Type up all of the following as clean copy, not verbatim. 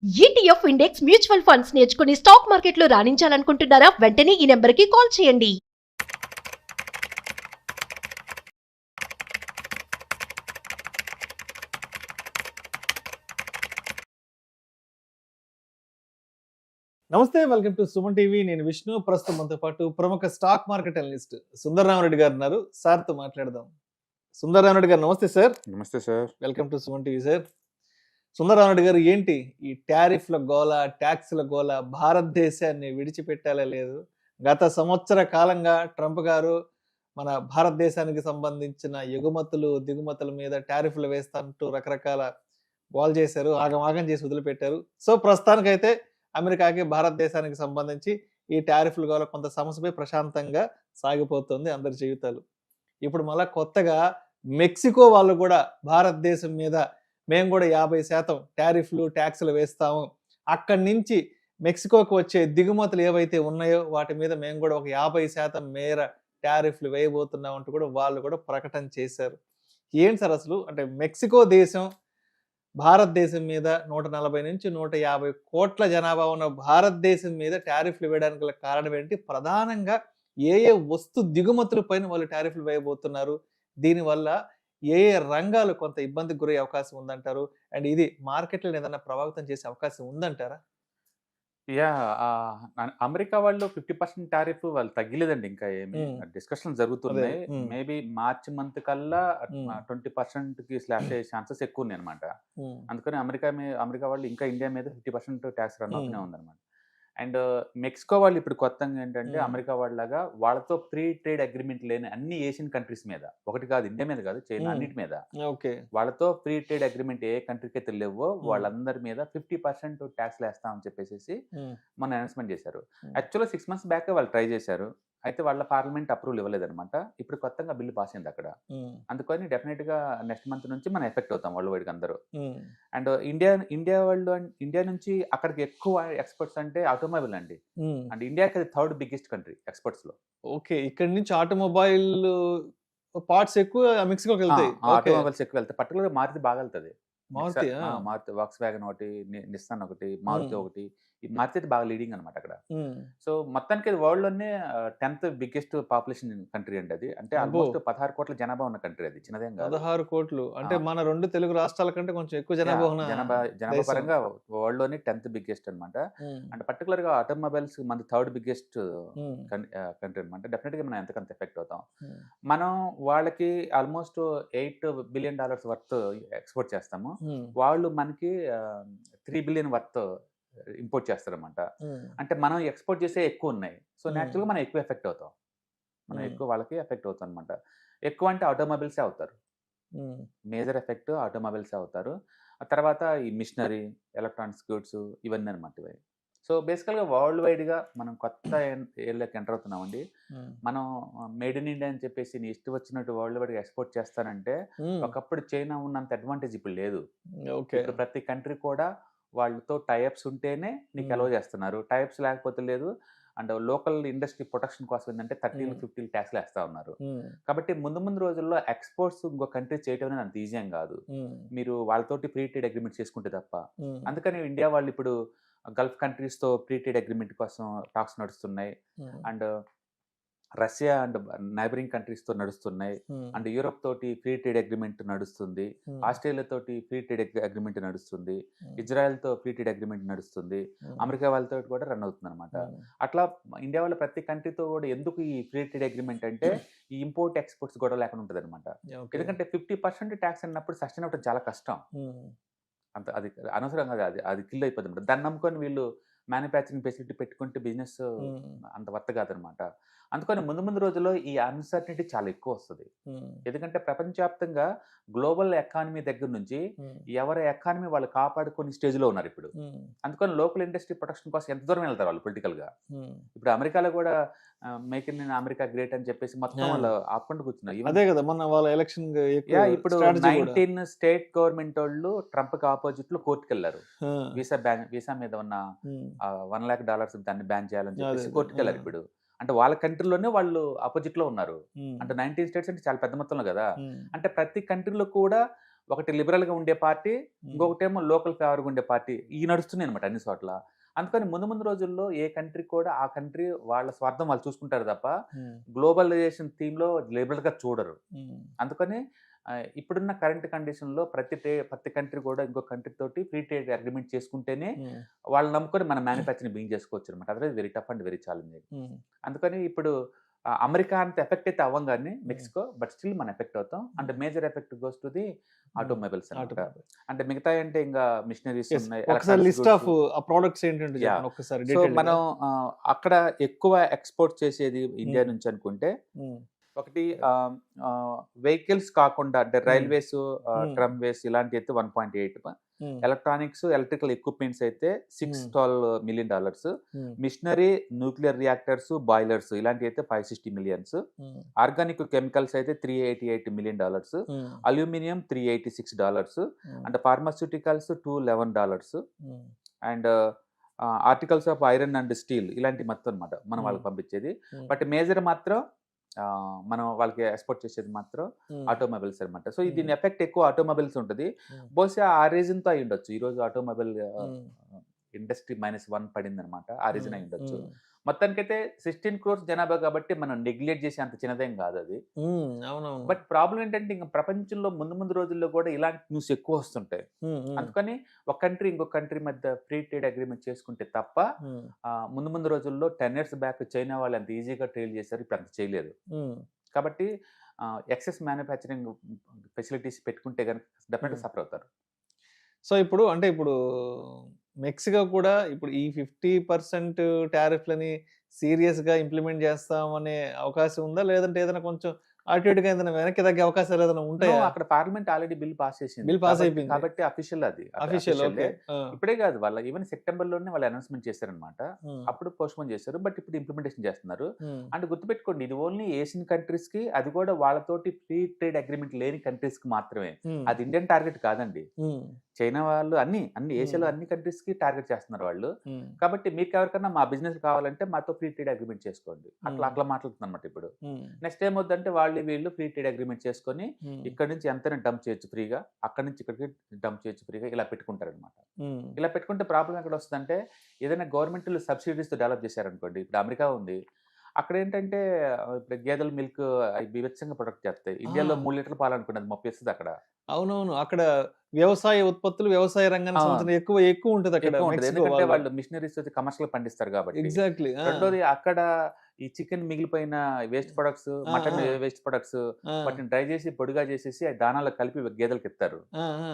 ETF index mutual funds నేర్చుకుని stock మార్కెట్లో రాణించాలనుకుంటున్నారా? వెంటనే ఈ నెంబర్కి కాల్ చేయండి. నమస్తే, వెల్కమ్ టు సుమన్ టీవీ. నేను విష్ణు. ప్రస్తుతం మనతో పాటు ప్రముఖ స్టాక్ మార్కెట్ అనలిస్ట్ సుందరరామరెడ్డి గారు ఉన్నారు. సార్తో మాట్లాడదాం. సుందరరామరెడ్డి గారు నమస్తే సార్. నమస్తే sir. Welcome to Suman TV sir. Sundararamareddy గారు, ఏంటి ఈ టారిఫ్ల గోల, ట్యాక్స్ల గోల భారతదేశాన్ని విడిచిపెట్టాలా లేదు? గత సంవత్సర కాలంగా ట్రంప్ గారు మన భారతదేశానికి సంబంధించిన ఎగుమతులు దిగుమతుల మీద టారిఫ్లు వేస్తాంటూ రకరకాల గోల్ చేశారు, ఆగం చేసి వదిలిపెట్టారు. సో ప్రస్తుతానికైతే అమెరికాకి భారతదేశానికి సంబంధించి ఈ టారిఫ్లు గోల కొంత సమస్యపై ప్రశాంతంగా సాగిపోతుంది అందరి జీవితాలు. ఇప్పుడు మళ్ళా కొత్తగా మెక్సికో వాళ్ళు కూడా భారతదేశం మీద మేము కూడా 50% టారిఫ్లు ట్యాక్స్లు వేస్తాము, అక్కడి నుంచి మెక్సికోకి వచ్చే దిగుమతులు ఏవైతే ఉన్నాయో వాటి మీద మేము కూడా ఒక 50% మేర టారిఫ్లు వేయబోతున్నాం అంటూ కూడా వాళ్ళు కూడా ప్రకటన చేశారు. ఏంటి సార్ అసలు, అంటే మెక్సికో దేశం భారతదేశం మీద 140 నుంచి 150 కోట్ల జనాభా ఉన్న భారతదేశం మీద టారిఫ్లు వేయడానికి గల కారణం ఏంటి? ప్రధానంగా ఏ వస్తు దిగుమతుల పైన వాళ్ళు టారిఫ్లు వేయబోతున్నారు? దీనివల్ల ఏ రంగాలు కొంత ఇబ్బందికి గురయ్యే అవకాశం ఉందంటారు? అండ్ ఇది మార్కెట్లను ఏదైనా ప్రభావితం చేసే అవకాశం ఉందంటారా? అమెరికా వాళ్ళు 50% టారిఫ్ వాళ్ళు తగ్గిలేదండి. ఇంకా ఏమి డిస్కషన్ జరుగుతున్నాయి. మేబీ మార్చ్ మంత్ కల్లా 20%కి స్లాష్ అయ్యే ఛాన్సెస్ ఎక్కువ ఉన్నాయి అనమాట. అందుకని అమెరికా వాళ్ళు ఇంకా ఇండియా మీద 50% ట్యాక్స్ రన్ అవుతూనే ఉందన్నమాట. అండ్ మెక్సికో వాళ్ళు ఇప్పుడు కొత్తగా ఏంటంటే అమెరికా వాళ్ళగా వాళ్ళతో ఫ్రీ ట్రేడ్ అగ్రిమెంట్ లేని అన్ని ఏషియన్ కంట్రీస్ మీద, ఒకటి కాదు, ఇండియా మీద కాదు, చైనా అన్నిటి మీద వాళ్ళతో ఫ్రీ ట్రేడ్ అగ్రిమెంట్ ఏ కంట్రీకి అయితే లేవో వాళ్ళందరి మీద 50% ట్యాక్స్ వేస్తామని చెప్పేసి మొన్న అనౌన్స్మెంట్ చేశారు. యాక్చువల్గా 6 months బ్యాక్ వాళ్ళు ట్రై చేశారు, అయితే వాళ్ళ పార్లమెంట్ అప్రూవల్ ఇవ్వలేదన్నమాట. ఇప్పుడు కొత్తగా బిల్లు పాస్ అయింది అక్కడ. అందుకని డెఫినెట్ గా నెక్స్ట్ మంత్ నుంచి మనం ఎఫెక్ట్ అవుతాం వరల్డ్ వైడ్ అందరూ. అండ్ ఇండియా నుంచి అక్కడికి ఎక్కువ ఎక్స్పోర్ట్స్ అంటే ఆటోమొబైల్ అండి. అండ్ ఇండియాకి అది 3rd బిగ్గెస్ట్ కంట్రీ ఎక్స్పోర్ట్స్ లో. ఓకే, ఇక్కడ నుంచి ఆటోమొబైల్ పార్ట్స్ ఎక్కువ మెక్సికోకి వెళ్తాయి. ఆటోమొబైల్స్ ఎక్కువ వెళ్తాయి. పర్టికులర్ మారుతి బాగా వెళ్తుంది. మారుతి వాక్స్ వ్యాగన్ ఒకటి, నిస్సాన్ ఒకటి, మారుతి ఒకటి. ఈ మారుతి అయితే బాగా లీడింగ్ అనమాట అక్కడ. సో మొత్తానికి వరల్డ్ లోనే 10th బిగ్గెస్ట్ పాపులేషన్ కంట్రీ అండి అది. అంటే ఆల్మోస్ట్ 16 కోట్ల జనాభా ఉన్న కంట్రీ అది, చిన్నదేం కాదు. 16 కోట్లు అంటే మన 2 తెలుగు రాష్ట్రాల కంటే కొంచెం ఎక్కువ జనాభా పరంగా వరల్డ్ లోనే 10th బిగ్గెస్ట్ అనమాట. అంటే పర్టికులర్ గా ఆటోమొబైల్స్ మన 3rd బిగ్గెస్ట్ కంట్రీ అనమాట. డెఫినెట్ గా మనం ఎంతకంత ఎఫెక్ట్ అవుతాం. మనం వాళ్ళకి ఆల్మోస్ట్ $8 billion వర్త్ ఎక్స్పోర్ట్ చేస్తాము, వాళ్ళు మనకి 3 billion వర్త్ ఇంపోర్ట్ చేస్తారన్నమాట. అంటే మనం ఎక్స్పోర్ట్ చేసే ఎక్కువ ఉన్నాయి. సో న్యాచురల్గా మనం ఎక్కువ ఎఫెక్ట్ అవుతాం, మనం ఎక్కువ వాళ్ళకి ఎఫెక్ట్ అవుతాం అనమాట. ఎక్కువ అంటే ఆటోమొబైల్సే అవుతారు, మేజర్ ఎఫెక్ట్ ఆటోమొబైల్సే అవుతారు. ఆ తర్వాత ఈ మిషనరీ, ఎలక్ట్రానిక్స్ గూడ్స్, ఇవన్నీ అనమాట ఇవి. సో బేసికల్గా వరల్డ్ వైడ్గా మనం కొత్త ఏరియాకి ఎంటర్ అవుతున్నామండి. మనం మేడ్ ఇన్ ఇండియా అని చెప్పేసి నీ ఇష్టం వచ్చినట్టు వరల్డ్ వైడ్గా ఎక్స్పోర్ట్ చేస్తానంటే ఒకప్పుడు చైనా ఉన్నంత అడ్వాంటేజ్ ఇప్పుడు లేదు. ఇప్పుడు ప్రతి కంట్రీ కూడా వాళ్ళతో టైఅప్స్ ఉంటేనే నీకు అలౌ చేస్తున్నారు, టైఅప్స్ లేకపోతే లేదు. అండ్ లోకల్ ఇండస్ట్రీ ప్రొటెక్షన్ కోసం ఏంటంటే 13-15 ట్యాక్స్లు వేస్తా ఉన్నారు. కాబట్టి ముందు రోజుల్లో ఎక్స్పోర్ట్స్ ఇంకో కంట్రీ చేయడం అనేది అంత ఈజీ ఏం కాదు, మీరు వాళ్ళతోటి ఫ్రీ ట్రేడ్ అగ్రిమెంట్ చేసుకుంటే తప్ప. అందుకని ఇండియా వాళ్ళు ఇప్పుడు గల్ఫ్ కంట్రీస్ తో ఫ్రీ ట్రేడ్ అగ్రిమెంట్ కోసం టాక్స్ నడుస్తున్నాయి. And Russia and neighbouring countries తో నడుస్తున్నాయి. అండ్ యూరోప్ తోటి ఫ్రీ ట్రేడ్ అగ్రిమెంట్ నడుస్తుంది, ఆస్ట్రేలియా తోటి ఫ్రీ ట్రేడ్ అగ్రిమెంట్ నడుస్తుంది, ఇజ్రాయెల్ తో ఫ్రీ ట్రేడ్ అగ్రిమెంట్ నడుస్తుంది, అమెరికా వాళ్ళతో కూడా రన్ అవుతుంది అనమాట. అట్లా ఇండియా వాళ్ళ ప్రతి కంట్రీతో కూడా ఎందుకు ఈ ఫ్రీ ట్రేడ్ అగ్రిమెంట్ అంటే ఈ ఇంపోర్ట్ ఎక్స్పోర్ట్స్ గొడవ లేకుండా ఉంటుంది అనమాట. ఎందుకంటే 50% ట్యాక్స్ అన్నప్పుడు సస్టైన్ అవ్వడం చాలా కష్టం. అంత అది అనవసరంగా అది కిల్ అయిపోతుంది అనమాట. దాన్ని నమ్ముకొని వీళ్ళు మ్యానుఫ్యాక్చరింగ్ ఫెసిలిటీ పెట్టుకుంటే బిజినెస్ అంత వర్త్ కాదనమాట. అందుకని ముందు రోజుల్లో ఈ అన్సర్టనిటీ చాలా ఎక్కువ వస్తుంది. ఎందుకంటే ప్రపంచవ్యాప్తంగా గ్లోబల్ ఎకానమీ దగ్గర నుంచి ఎవరి ఎకానమీ వాళ్ళు కాపాడుకునే స్టేజ్ లో ఉన్నారు ఇప్పుడు. అందుకని లోకల్ ఇండస్ట్రీ ప్రొటెక్షన్ కోసం ఎంత దూరం వెళ్తారు వాళ్ళు పొలిటికల్ గా. ఇప్పుడు అమెరికాలో కూడా మేక్ ఇన్ అమెరికా గ్రేట్ అని చెప్పేసి మొత్తం వాళ్ళు ఆపుకుంటూ కూర్చున్నారు. అదే కదా మొన్న వాళ్ళ ఎలక్షన్ ఇప్పుడు 19 స్టేట్ గవర్నమెంట్ వాళ్ళు ట్రంప్ కి ఆపోజిట్ లో కోర్టుకు వెళ్ళారు. వీసా మీద ఉన్న $1 lakh దాన్ని బ్యాన్ చేయాలని చెప్పేసి కోర్టుకు వెళ్ళారు. ఇప్పుడు అంటే వాళ్ళ కంట్రీలోనే వాళ్ళు ఆపోజిట్ లో ఉన్నారు. అంటే 19 స్టేట్స్ అంటే చాలా పెద్ద మొత్తంలో కదా. అంటే ప్రతి కంట్రీలో కూడా ఒకటి లిబరల్ గా ఉండే పార్టీ, ఇంకొకటేమో లోకల్ ఫేవర్గా ఉండే పార్టీ, ఈ నడుస్తున్నాయి అనమాట అన్ని చోట్ల. అందుకని ముందు రోజుల్లో ఏ కంట్రీ కూడా ఆ కంట్రీ వాళ్ళ స్వార్థం వాళ్ళు చూసుకుంటారు తప్ప గ్లోబలైజేషన్ థీమ్ లో లిబరల్ గా చూడరు. అందుకని ఇప్పుడున్న కరెంట్ కండిషన్ లో ప్రతి కంట్రీ కూడా ఇంకో కంట్రీ తోటి ఫ్రీ ట్రేడ్ అగ్రిమెంట్ చేసుకుంటేనే వాళ్ళు నమ్ముకొని మన మ్యానుఫ్యాక్చరింగ్ బిల్డ్ చేసుకోవచ్చు అనమాట. అదే very tough and very challenging. అందుకని ఇప్పుడు అమెరికా అంత ఎఫెక్ట్ అయితే అవ్వం కానీ మెక్సికో, బట్ స్టిల్ మనం ఎఫెక్ట్ అవుతాం. And major effect goes to the automobiles. అంటే మిగతా అంటే ఇంకా మిషనరీస్ ఉన్నాయి. లిస్ట్ ఆఫ్ ప్రొడక్ట్స్ ఏంటంటే ఒకసారి సో మనం అక్కడ ఎక్కువ ఎక్స్పోర్ట్ చేసేది ఇండియా నుంచి అనుకుంటే, ఒకటి వెహికల్స్ కాకుండా అంటే రైల్వేస్, ట్రమ్వేస్ ఇలాంటి అయితే 1.8, ఎలక్ట్రానిక్స్, ఎలక్ట్రికల్ ఎక్విప్మెంట్స్ అయితే $612 million, machinery, nuclear reactors, boilers ఇలాంటి అయితే $560 million, ఆర్గానిక్ కెమికల్స్ అయితే $388 million, aluminium $386, and pharmaceuticals $211, and articles of iron and steel ఇలాంటి మొత్తం అనమాట మనం వాళ్ళకి పంపించేది. బట్ మేజర్ మాత్రం మనం వాళ్ళకి ఎక్స్పోర్ట్ చేసేది మాత్రం ఆటోమొబైల్స్ అనమాట. సో దీని ఎఫెక్ట్ ఎక్కువ ఆటోమొబైల్స్ ఉంటుంది. బహుశా ఆ రీజన్ తో అయి ఉండొచ్చు ఈ రోజు ఆటోమొబైల్ ఇండస్ట్రీ -1 పడింది అనమాట. ఆ రీజన్ అయి ఉండొచ్చు. మొత్తానికైతే 16 crores జనాభా కాబట్టి మనం నెగ్లెక్ట్ చేసే అంత చిన్నదేం కాదు అది. బట్ ప్రాబ్లం ఏంటంటే ఇంకా ప్రపంచంలో ముందు రోజుల్లో కూడా ఇలాంటి న్యూస్ ఎక్కువ వస్తుంటాయి. అందుకని ఒక కంట్రీ ఇంకొక కంట్రీ మధ్య ఫ్రీ ట్రేడ్ అగ్రిమెంట్ చేసుకుంటే తప్ప ముందు రోజుల్లో 10 years బ్యాక్ చైనా వాళ్ళు ఎంత ఈజీగా ట్రేడ్ చేశారు, ఇప్పుడు అంత చేయలేదు. కాబట్టి ఎక్సెస్ మ్యానుఫ్యాక్చరింగ్ ఫెసిలిటీస్ పెట్టుకుంటే కనుక డెఫినెట్గా సఫర్ అవుతారు. సో ఇప్పుడు మెక్సికో కూడా ఇప్పుడు ఈ 50% టారిఫ్లని సీరియస్ గా ఇంప్లిమెంట్ చేస్తామనే అవకాశం ఉందా, లేదంటే ఏదైనా కొంచెం అటు ఇటుగా ఏదైనా వెనక్కి తగ్గే అవకాశాలు ఏదైనా ఉంటాయా? అక్కడ పార్లమెంట్ ఆల్రెడీ బిల్ పాస్ చేసింది, బిల్ పాస్ అయిపోయింది కాబట్టి అఫీషియల్ అది ఇప్పుడే కాదు, వాళ్ళ ఈవెన్ సెప్టెంబర్ లోనే వాళ్ళు అనౌన్స్మెంట్ చేశారనమాట. అప్పుడు పోస్ట్పోన్ చేశారు, బట్ ఇప్పుడు ఇంప్లిమెంటేషన్ చేస్తున్నారు. అండ్ గుర్తుపెట్టుకోండి, ఇది ఓన్లీ ఏషియన్ కంట్రీస్ కి, అది కూడా వాళ్ళతోటి ఫ్రీ ట్రేడ్ అగ్రిమెంట్ లేని కంట్రీస్ కి మాత్రమే. అది ఇండియన్ టార్గెట్ కాదండి. చైనా వాళ్ళు అన్ని ఏషియాలో అన్ని కంట్రీస్ కి టార్గెట్ చేస్తున్నారు వాళ్ళు. కాబట్టి మీకు ఎవరికన్నా మా బిజినెస్ కావాలంటే మాతో ఫ్రీ ట్రేడ్ అగ్రిమెంట్ చేసుకోండి, అట్లా మాట్లాడుతుంది అనమాట. ఇప్పుడు నెక్స్ట్ ఏమవుతుందంటే వీళ్ళు ఫ్రీ ట్రేడ్ అగ్రిమెంట్ చేసుకొని ఇక్కడ నుంచి ఎంతైనా డంప్ చేయొచ్చు ఫ్రీగా, అక్కడ నుంచి ఇక్కడికి డంప్ చేయొచ్చు ఫ్రీగా, ఇలా పెట్టుకుంటారు అనమాట. ఇలా పెట్టుకుంటే ప్రాబ్లం ఎక్కడ వస్తుందంటే, ఏదైనా గవర్నమెంట్ సబ్సిడీస్ తో డెవలప్ చేశారనుకోండి, ఇప్పుడు అమెరికా ఉంది, అక్కడ ఏంటంటే ఇప్పుడు గేదెల మిల్క్ బీభత్సంగా ప్రొడక్ట్ చేస్తాయి. ఇండియాలో 3 లీటర్ల పాలు అనుకున్నది 30 ఇస్తుంది అక్కడ. అవునవును, అక్కడ వ్యవసాయ ఉత్పత్తులు, వ్యవసాయ రంగానికి సంబంధించిన ఎక్కువ ఉంటుంది అక్కడ, ఎందుకంటే వాళ్ళు మిషనరీస్ కమర్షియల్ పండిస్తారు కాబట్టి. ఎగ్జాక్ట్లీ. రెండోది అక్కడ ఈ చికెన్ మిగిలిపోయిన waste products, mutton waste products, వాటిని డ్రై చేసి పొడిగా చేసేసి దానాల్లో కలిపి గేదెలకు ఇస్తారు.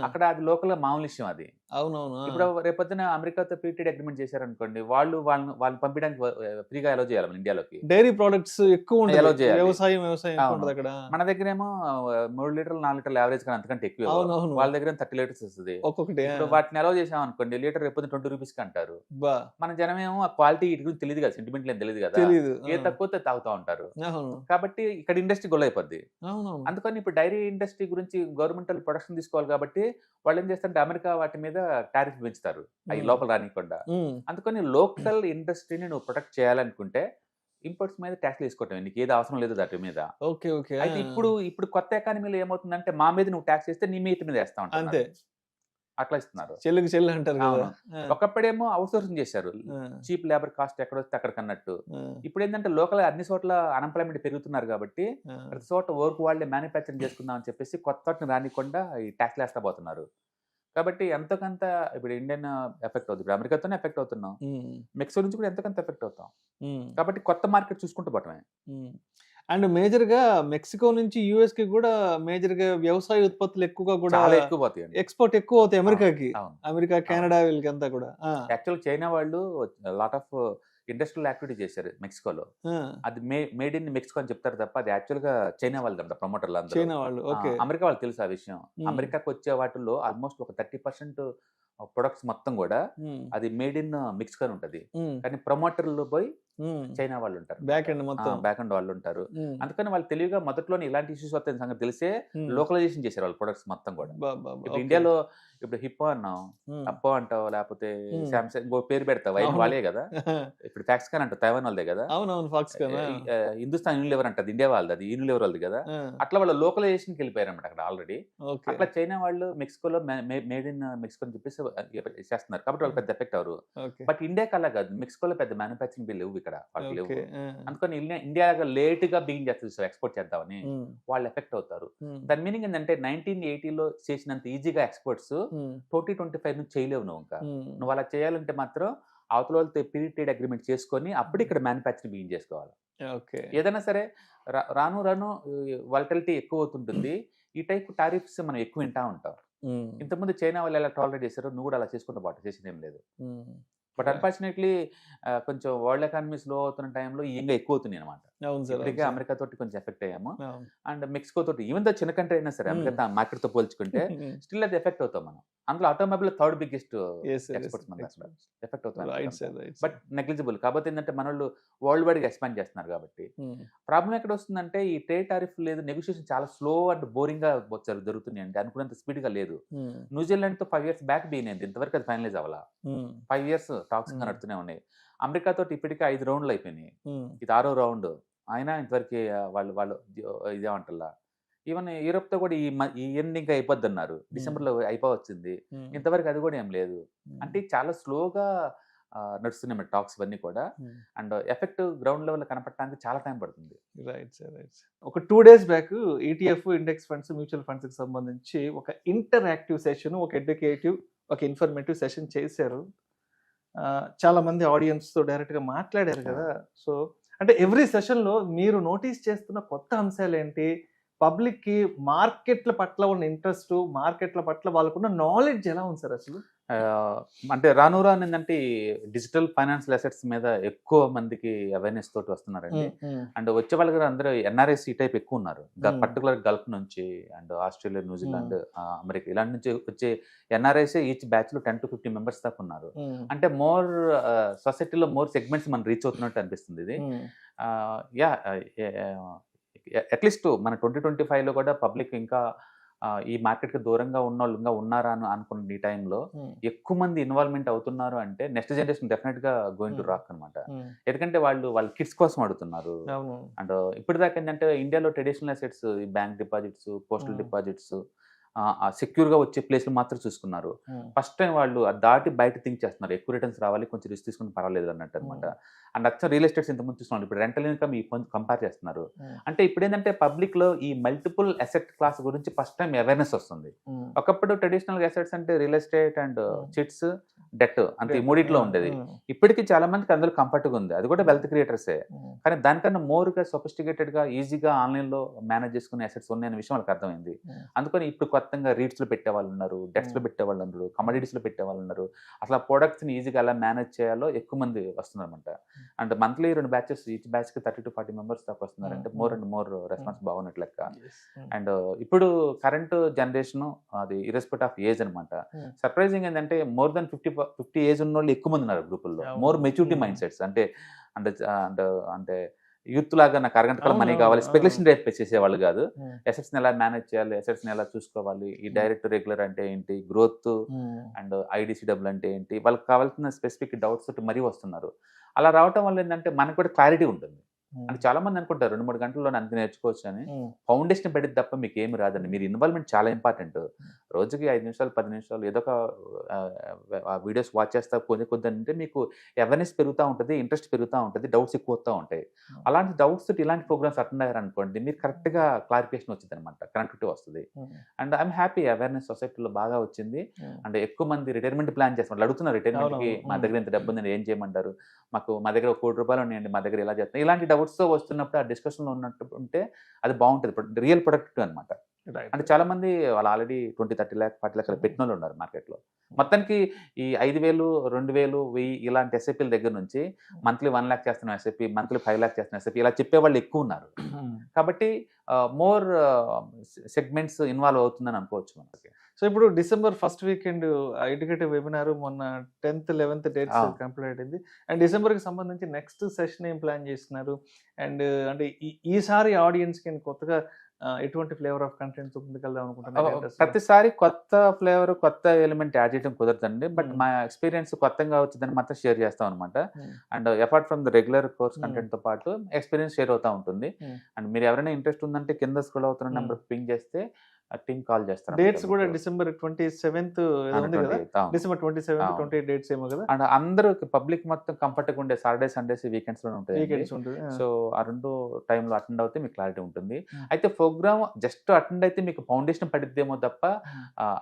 అక్కడ అది లోకల్ గా మామూలు విషయం అది. అవునవును. ఇప్పుడు రేపొద్దున అమెరికాతో ఫ్రీ ట్రేడ్ అగ్రిమెంట్ చేశారనుకోండి, వాళ్ళని పంపించడానికి ఫ్రీగా అలో చేయాలి మన ఇండియాలోకి. డైరీ ప్రొడక్ట్స్ ఎక్కువ అలో చేయాలి. వ్యవసాయం అక్కడ. మన దగ్గర ఏమో 3 లీటర్లు 4 లీటర్లు యావరేజ్ కానీ అంతకంటే ఎక్కువ. వాళ్ళ దగ్గర 30 లీటర్స్ వస్తుంది ఒక్కొక్కటి. ఇప్పుడు వాటిని అలో చేసాం అనుకోండి, లీటర్ రేపు 20 రూపీస్ కి అంటారు. మన జనం ఏమో ఆ క్వాలిటీ ఇటు గురించి తెలియదు కదా, సెంటిమెంట్ ఏం తెలియదు కదా, ఏ తక్కువ తాగుతా ఉంటారు. కాబట్టి ఇక్కడ ఇండస్ట్రీ గొల్ల అయిపోద్ది. అందుకని ఇప్పుడు డైరీ ఇండస్ట్రీ గురించి గవర్నమెంట్ ప్రొడక్షన్ తీసుకోవాలి కాబట్టి వాళ్ళు ఏం చేస్తారంటే అమెరికా వాటి మీద టారిఫ్ పెంచుతారు, అవి లోపల రానికుండా. అందుకని లోకల్ ఇండస్ట్రీని నువ్వు ప్రొటెక్ట్ చేయాలనుకుంటే ఇంపోర్ట్స్ మీద ట్యాక్స్ తీసుకోవటం, నీకు ఏది అవసరం లేదు దాటి మీద. అయితే ఇప్పుడు కొత్త ఎకానమీలో ఏమవుతుందంటే, మా మీద నువ్వు ట్యాక్స్ వేస్తే నీ మీద వేస్తా ఉంటావు, అంతే, అట్లా ఇస్తున్నారు. చెల్లు అంటారు. ఒకప్పుడేమో అవుట్ సోర్సింగ్ చేశారు, చీప్ లేబర్ కాస్ట్ ఎక్కడ వస్తే అక్కడికి అన్నట్టు. ఇప్పుడు ఏంటంటే లోకల్ అన్ని చోట్ల అన్ఎంప్లాయ్మెంట్ పెరుగుతున్నారు కాబట్టి ప్రతి చోట వర్క్ వాళ్ళే మ్యానుఫ్యాక్చరింగ్ చేసుకుందాం అని చెప్పేసి కొత్త వాటిని రానికుండా ఈ ట్యాక్స్ వేస్తా పోతున్నారు. కాబట్టి ఎంతకంత ఇప్పుడు ఇండియన్ ఎఫెక్ట్ అవుతుంది, ఇప్పుడు అమెరికాతోనే ఎఫెక్ట్ అవుతున్నాం, మెక్సికో నుంచి కూడా ఎంతకంత ఎఫెక్ట్ అవుతాం. కాబట్టి కొత్త మార్కెట్ చూసుకుంటూ పోవటమే. అండ్ మేజర్ గా మెక్సికో నుంచి యుఎస్ కి కూడా మేజర్ గా వ్యవసాయ ఉత్పత్తులు ఎక్కువగా కూడా ఎక్కువ పోతాయి, ఎక్స్పోర్ట్ ఎక్కువ అవుతాయి అమెరికాకి. అమెరికా, కెనడా వీళ్ళకి అంతా కూడా. యాక్చువల్ చైనా వాళ్ళు లాట్ ఆఫ్ ఇండస్ట్రియల్ యాక్టివిటీ చేశారు మెక్సికోలో. అది మేడ్ ఇన్ మెక్సికో అని చెప్తారు తప్ప అది యాక్చువల్ గా చైనా వాళ్ళు అంట ప్రమోటర్లు అందరూ. అమెరికా వాళ్ళు తెలుసు ఆ విషయం. అమెరికాకి వచ్చే వాటిల్లో ఆల్మోస్ట్ ఒక 30% ప్రొడక్ట్స్ మొత్తం కూడా అది మేడ్ ఇన్ మెక్సికో ఉంటది. కానీ ప్రమోటర్లు పోయి చైనా వాళ్ళు ఉంటారు, బ్యాక్ ఎండ్ మొత్తం. బ్యాక్ అండ్ వాళ్ళు ఉంటారు. అందుకని వాళ్ళు తెలివిగా మొదట్లోనే ఇలాంటి ఇష్యూస్ వస్తాయని సంగతి తెలిసే లోకలైజేషన్ చేశారు వాళ్ళ ప్రొడక్ట్స్ మొత్తం కూడా. ఇప్పుడు ఇండియాలో ఇప్పుడు హిప్పో అన్నాం, అప్పో అంటావు, లేకపోతే సామ్సంగ్ ఇంకో పేరు పెడతావు, అయిన వాళ్ళే కదా. ఇప్పుడు ఫ్యాక్స్కాన్ అంటావు, తైవాన్ వాళ్ళదే కదా. అవునవును, ఫాక్స్కాన్. హిందుస్థాన్ యూనిలివర్ అంటది, ఇండియా వాళ్ళది, అది యూనిలివర్ వాళ్ళది కదా. అట్లా వాళ్ళు లోకలైజేషన్కి వెళ్ళిపోయారు అన్నమాట అక్కడ ఆల్రెడీ. అట్లా చైనా వాళ్ళు మెక్సికోలో మేడ్ ఇన్ మెక్సికో అని చెప్పేసి చేస్తున్నారు, కాబట్టి వాళ్ళు పెద్ద ఎఫెక్ట్ అవరు. బట్ ఇండియాకి అలా కాదు, మెక్సికోలో పెద్ద మ్యానుఫ్యాక్చరింగ్ లేవు ఇక్కడ, వాళ్ళకి లేవు. అందుకని ఇండియా లేట్ గా బిగిన్ చేస్తుంది ఎక్స్పోర్ట్ చేద్దామని, వాళ్ళు ఎఫెక్ట్ అవుతారు. దాని మీనింగ్ ఏంటంటే 1980లో చేసినంత ఈజీగా ఎక్స్పోర్ట్స్ 2025 నుంచి చేయలేవు నువ్వు. ఇంకా నువ్వు అలా చేయాలంటే మాత్రం అవతల వాళ్ళతో ఫ్రీ ట్రేడ్ అగ్రిమెంట్ చేసుకొని అప్పుడు ఇక్కడ మ్యానుఫ్యాక్చరింగ్ బిగిన్ చేసుకోవాలి. ఏదైనా సరే రాను రాను వాలటిలిటీ ఎక్కువ అవుతుంటుంది. ఈ టైప్ టారిఫ్స్ మనం ఎక్కువ వింటా ఉంటాం. ఇంతకుముందు చైనా వాళ్ళు ఎలా టాలరేట్ చేశారో నువ్వు కూడా అలా చేసుకుంటూ పాటు చేసింది ఏం లేదు. బట్ అన్ఫార్చునేట్లీ కొంచెం వరల్డ్ ఎకానమీ స్లో అవుతున్న టైంలో ఇంకా ఎక్కువ అవుతున్నాయి అనమాట. ఇప్పటికే అమెరికా తోటి కొంచెం ఎఫెక్ట్ అయ్యాము, అండ్ మెక్సికో తోటి, ఈవెన్ దో చిన్న కంట్రీ అయినా సరే అమెరికా మార్కెట్ తో పోల్చుకుంటే స్టిల్ అది ఎఫెక్ట్ అవుతాం మనం. అందులో ఆటోమొబైల్ థర్డ్ బిగ్గెస్ట్ ఎక్స్పోర్ట్స్ మన ఎఫెక్ట్ అవుతుంది, బట్ నెగ్లిజిబుల్. కాబట్టి ఏంటంటే మన వాళ్ళు వరల్డ్ వైడ్ గా ఎక్స్పాండ్ చేస్తున్నారు కాబట్టి. ప్రాబ్లం ఎక్కడ వస్తుందంటే ఈ ట్రేడ్ టారిఫ్ లేదు, నెగోషియేషన్ చాలా స్లో అండ్ బోరింగ్ గా జరుగుతున్నాయి అంటే అనుకున్నంత స్పీడ్ గా లేదు. న్యూజిలాండ్ తో 5 years బ్యాక్ బిగిన్ అయింది, ఇంతవరకు అది ఫైనలైజ్ అవ్వాలా. 5 years టాక్స్ ఇంకా నడుతూనే ఉన్నాయి. అమెరికా తోటి ఇప్పటికే 5 రౌండ్లు అయిపోయినాయి, ఇది 6వ రౌండ్ అయినా ఇంతవరకు వాళ్ళు ఇదేమంటారా. ఈవెన్ యూరోప్ తో కూడా ఈ ఎండ్ ఇంకా అయిపోద్ది అన్నారు, డిసెంబర్లో అయిపోవచ్చింది, ఇంతవరకు అది కూడా ఏం లేదు. అంటే చాలా స్లోగా నడుస్తున్నాయి టాక్స్ ఇవన్నీ కూడా, అండ్ ఎఫెక్ట్ గ్రౌండ్ లెవెల్ కనపడటానికి చాలా టైం పడుతుంది. Right sir, right. ఒక 2 days back ETF, index funds, mutual funds కి సంబంధించి ఒక ఇంటరాక్టివ్ సెషన్, ఒక ఎడ్యుకేటివ్, ఒక ఇన్ఫర్మేటివ్ సెషన్ చేశారు. చాలా మంది ఆడియన్స్ తో డైరెక్ట్ గా మాట్లాడారు కదా. సో అంటే ఎవ్రీ సెషన్ లో మీరు నోటీస్ చేస్తున్న కొత్త అంశాలు ఏంటి, పబ్లిక్ కి మార్కెట్ల పట్ల ఉన్న ఇంట్రెస్ట్, మార్కెట్ల పట్ల వాళ్ళకున్న నాలెడ్జ్ ఎలా ఉంది సార్ అసలు? అంటే రాను రాను ఏంటంటే డిజిటల్ ఫైనాన్షియల్ అసెట్స్ మీద ఎక్కువ మందికి అవేర్నెస్ తోటి వస్తున్నారండి. అండ్ వచ్చే వాళ్ళకి అందరూ ఎన్ఆర్ఐస్ ఈ టైప్ ఎక్కువ ఉన్నారు, పర్టికులర్ గల్ఫ్ నుంచి అండ్ ఆస్ట్రేలియా, న్యూజిలాండ్, అమెరికా ఇలాంటి నుంచి వచ్చే ఎన్ఆర్ఐస్ ఈచ్ బ్యాచ్ లో 10 to 15 members దాకా ఉన్నారు. అంటే మోర్ సొసైటీలో మోర్ సెగ్మెంట్స్ మనం రీచ్ అవుతున్నట్టు అనిపిస్తుంది ఇది. అట్లీస్ట్ మన 2025లో కూడా పబ్లిక్ ఇంకా ఈ మార్కెట్కి దూరంగా ఉన్న వాళ్ళు ఇంకా ఉన్నారా అని అనుకున్న ఈ టైంలో ఎక్కువ మంది ఇన్వాల్వ్మెంట్ అవుతున్నారు అంటే నెక్స్ట్ జనరేషన్ డెఫినెట్ గా గోయింగ్ టు రాక్ అనమాట. ఎందుకంటే వాళ్ళ కిడ్స్ కోసం అడుగుతున్నారు. అండ్ ఇప్పటిదాకా ఏంటంటే ఇండియాలో traditional assets, bank deposits, postal deposits, secure గా వచ్చే ప్లేస్లు మాత్రం చూసుకున్నారు. ఫస్ట్ టైం వాళ్ళు దాటి బయట థింక్ చేస్తున్నారు, ఎక్కువ రిటర్న్స్ రావాలి, కొంచెం రిస్క్ తీసుకుని పర్వాలేదు అన్నట్టు అనమాట. అండ్ అచ్చా రియల్ ఎస్టేట్స్ ఇంతకుముందు చూస్తున్నారు, ఇప్పుడు రెంటల్ ఇన్కమ్ ఈ కంపేర్ చేస్తున్నారు. అంటే ఇప్పుడు ఏంటంటే పబ్లిక్ లో ఈ మల్టిపుల్ అసెట్ క్లాస్ గురించి ఫస్ట్ టైం అవేర్నెస్ వస్తుంది. ఒకప్పుడు ట్రెడిషనల్ అసెట్స్ అంటే real estate and chits, debt అంతే ఈ మూడిట్లో ఉండేది. ఇప్పటికీ చాలా మందికి అందులో కంఫర్ట్ గా ఉంది, అది కూడా వెల్త్ క్రియేటర్సే. కానీ దానికన్నా మోర్ గా సొఫిస్టికేటెడ్ గా ఈజీగా ఆన్లైన్ లో మేనేజ్ చేసుకునే అసెట్స్ ఉన్నాయనే విషయం వాళ్ళకి అర్థమైంది. అందుకని ఇప్పుడు కొత్తగా రీట్స్ లో పెట్టే వాళ్ళు ఉన్నారు, డెట్స్ లో పెట్టే వాళ్ళు ఉన్నారు, కమోడిటీస్ లో పెట్టే వాళ్ళు ఉన్నారు. అసలు ఆ ప్రొడక్ట్స్ ని ఈజీగా ఎలా మేనేజ్ చేయాలో ఎక్కువ మంది వస్తున్నారు అనమాట. And monthly 2 batches, each batch కి 30 to 40 members దాకా వస్తున్నారు. అంటే మోర్ అండ్ మోర్ రెస్పాన్స్ బాగున్నట్లు లెక్క. అండ్ ఇప్పుడు కరెంట్ జనరేషన్ అది ఇర్రెస్పెక్ట్ ఆఫ్ ఏజ్ అనమాట. సర్ప్రైజింగ్ ఏంటంటే మోర్ దెన్ 50 ఏజ్ ఉన్న వాళ్ళు ఎక్కువ మంది ఉన్నారు గ్రూపుల్లో. మోర్ మెచ్యూరిటీ మైండ్ సెట్స్, అంటే అంటే యూత్ లాగా నాకు అరగంట కాలం మనీ కావాలి, స్పెక్యులేషన్ రేట్ చేసేవాళ్ళు కాదు. అసెట్స్ ని ఎలా మేనేజ్ చేయాలి, అసెట్స్ ని ఎలా చూసుకోవాలి, ఈ డైరెక్ట్ రెగ్యులర్ అంటే ఏంటి, గ్రోత్ అండ్ IDCW అంటే ఏంటి, వాళ్ళకి కావాల్సిన స్పెసిఫిక్ డౌట్స్ తోటి మరీ వస్తున్నారు. అలా రావటం వల్ల ఏంటంటే మనకు కూడా క్లారిటీ ఉంటుంది. అంటే చాలా మంది అనుకుంటారు 2-3 గంటల్లో అంత నేర్చుకోవచ్చు అని. ఫౌండేషన్ పెడితే తప్ప మీకు ఏమి రాదండి. మీరు ఇన్వాల్వ్మెంట్ చాలా ఇంపార్టెంట్. రోజుకి 5 నిమిషాలు 10 నిమిషాలు ఏదో ఒక వీడియోస్ వాచ్ చేస్తా కొద్ది అంటే మీకు అవేర్నెస్ పెరుగుతూ ఉంటుంది, ఇంట్రెస్ట్ పెరుగుతూ ఉంటుంది, డౌట్స్ ఎక్కువ వస్తూ ఉంటాయి. అలాంటి డౌట్స్ తోటి ఇలాంటి ప్రోగ్రామ్స్ అటెండ్ అయ్యారనుకోండి, మీరు కరెక్ట్గా క్లారిఫికేషన్ వచ్చింది అనమాట, కనెక్టివిటీ వస్తుంది. అండ్ ఐఎమ్ హ్యాపీ అవేర్నెస్ సొసైటీలో బాగా వచ్చింది. అండ్ ఎక్కువ మంది రిటైర్మెంట్ ప్లాన్ చేస్తున్నారు, అడుగుతున్నారు రిటైర్మెంట్కి మా దగ్గర ఇంత డబ్బు ఉందని ఏం చేయమంటారు, మా దగ్గర 1 కోటి రూపాయలు ఉన్నాయండి, మా దగ్గర ఇలా చేస్తాం. ఇలాంటి డౌట్స్ తో వస్తున్నప్పుడు ఆ డిస్కషన్ లో ఉన్నట్టు ఉంటే అది బాగుంటుంది, రియల్ ప్రొడక్టివ్ అనమాట. అంటే చాలా మంది వాళ్ళు ఆల్రెడీ 20, 30 lakh 40 lakhs పెట్టిన వాళ్ళు ఉన్నారు మార్కెట్ లో. మొత్తానికి ఈ 5,000, 2,000, 1,000 ఇలాంటి ఎస్ఐపీల దగ్గర నుంచి మంత్లీ 1 lakh చేస్తున్న ఎస్ఐపీ, మంత్లీ 5 lakh చేస్తున్న ఎస్ఐపీ ఇలా చెప్పే వాళ్ళు ఎక్కువ ఉన్నారు. కాబట్టి మోర్ సెగ్మెంట్స్ ఇన్వాల్వ్ అవుతుందని అనుకోవచ్చు మనకి. సో ఇప్పుడు December first weekend educative webinar మొన్న 10th 11th డేట్స్ ఆ. కంప్లీట్ అయింది. అండ్ డిసెంబర్కి సంబంధించి నెక్స్ట్ సెషన్ ఏం ప్లాన్ చేస్తున్నారు? అండ్ అంటే ఈసారి ఆడియన్స్కి కొత్తగా ఎటువంటి ఫ్లేవర్ ఆఫ్ కంటెంట్ ముందుకెళ్దాం అనుకుంటున్నారు? ప్రతిసారి కొత్త ఫ్లేవర్ కొత్త ఎలిమెంట్ యాడ్ చేయడం కుదరదండి, బట్ Hmm. మా ఎక్స్పీరియన్స్ కొత్తగా వచ్చిందని మాత్రం షేర్ చేస్తాం అనమాట. Hmm. And apart from the regular course Hmm. Content తో పాటు ఎక్స్పీరియన్స్ షేర్ అవుతా ఉంటుంది. Hmm. అండ్ మీరు ఎవరైనా ఇంట్రెస్ట్ ఉందంటే కింద స్క్రోల్ అవుతున్న Hmm. నెంబర్ పింగ్ చేస్తే టీమ్ కాల్ చేస్తారు. డేట్స్ కూడా డిసెంబర్ 27th ఉంది కదా, డిసెంబర్ 27th 28 డేట్స్ ఏమో కదా, అండ్ అందరూ పబ్లిక్ మొత్తం కంఫర్ట్గా ఉండే సాటర్డే సండేస్ వీకెండ్స్ లో ఉంటాయి. వీకెండ్స్ ఉంటుంది. సో ఆ రెండు టైంలో అటెండ్ అవుతే మీకు క్లారిటీ ఉంటుంది. Hmm. అయితే ప్రోగ్రామ్ జస్ట్ అటెండ్ అయితే మీకు ఫౌండేషన్ పడిద్దేమో తప్ప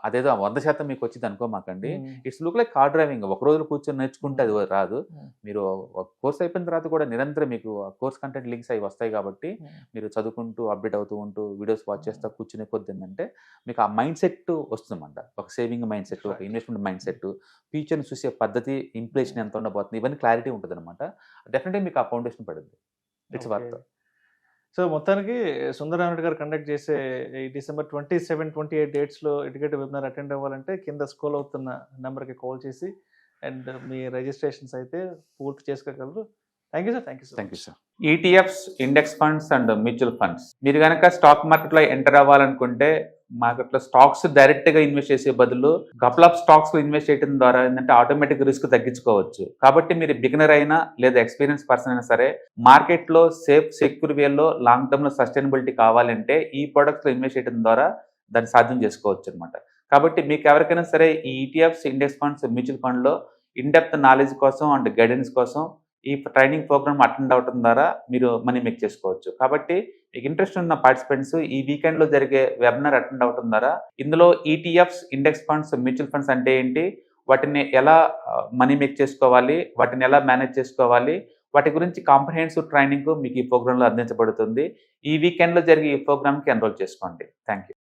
అదేదో 100% మీకు వచ్చింది అనుకోమాకండి. It's look like car driving. ఒక రోజు కూర్చొని నేర్చుకుంటే అది రాదు. మీరు కోర్స్ అయిపోయిన తర్వాత కూడా నిరంతరం మీకు కోర్స్ కంటెంట్ లింక్స్ అవి వస్తాయి కాబట్టి మీరు చదువుకుంటూ అప్డేట్ అవుతూ ఉంటూ వీడియోస్ వాచ్ చేస్తా కూర్చునే కొద్ది ఏంటంటే మీకు ఆ మైండ్ సెట్ వస్తుందన్నమాట. ఒక సేవింగ్ మైండ్ సెట్, ఒక ఇన్వెస్ట్మెంట్ మైండ్ సెట్, ఫ్యూచర్ని చూసే పద్ధతి, ఇన్ఫ్లేషన్ ఎంత ఉండబోతుంది, ఇవన్నీ క్లారిటీ ఉంటుంది అనమాట. డెఫినెట్గా మీకు ఆ ఫౌండేషన్ పడుతుంది. It's worth. సో మొత్తానికి సుందరరామరెడ్డి గారు కండక్ట్ చేసే ఈ డిసెంబర్ 27, 28 డేట్స్లో ఎడ్యుకేటివ్ వెబినార్ అటెండ్ అవ్వాలంటే కింద స్క్రోల్ అవుతున్న నెంబర్కి కాల్ చేసి అండ్ మీ రిజిస్ట్రేషన్స్ అయితే పూర్తి చేసుకోగలరు. Thank you sir. Thank you sir. ETFs, index funds and mutual funds. మీరు కనుక స్టాక్ మార్కెట్లో ఎంటర్ అవ్వాలనుకుంటే మార్కెట్లో స్టాక్స్ డైరెక్ట్ గా ఇన్వెస్ట్ చేసే బదులు కపుల్ ఆఫ్ స్టాక్స్ లో ఇన్వెస్ట్ చేయడం ద్వారా ఏంటంటే ఆటోమేటిక్ రిస్క్ తగ్గించుకోవచ్చు. కాబట్టి మీరు బిగినర్ అయినా లేదా ఎక్స్పీరియన్స్ పర్సన్ అయినా సరే మార్కెట్ లో సేఫ్ సెక్యూర్ వేలో లాంగ్ టర్మ్ లో సస్టైనబిలిటీ కావాలంటే ఈ ప్రొడక్ట్స్ లో ఇన్వెస్ట్ చేయడం ద్వారా దాన్ని సాధ్యం చేసుకోవచ్చు అనమాట. కాబట్టి మీకు ఎవరికైనా సరే ఈ ETFs, index funds, mutual fund లో ఇన్ డెప్త్ నాలెడ్జ్ కోసం అండ్ గైడెన్స్ కోసం ఈ ట్రైనింగ్ ప్రోగ్రామ్ అటెండ్ అవడం ద్వారా మీరు మనీ మేక్ చేసుకోవచ్చు. కాబట్టి మీకు ఇంట్రెస్ట్ ఉన్న పార్టిసిపెంట్స్ ఈ వీకెండ్ లో జరిగే వెబినార్ అటెండ్ అవడం ద్వారా ఇందులో ETFs, index funds, mutual funds అంటే ఏంటి, వాటిని ఎలా మనీ మేక్ చేసుకోవాలి, వాటిని ఎలా మేనేజ్ చేసుకోవాలి, వాటి గురించి కాంప్రహెన్సివ్ ట్రైనింగ్ మీకు ఈ ప్రోగ్రామ్ లో అందించబడుతుంది. ఈ వీకెండ్ లో జరిగే ఈ ప్రోగ్రామ్ కి ఎన్రోల్ చేసుకోండి. Thank you.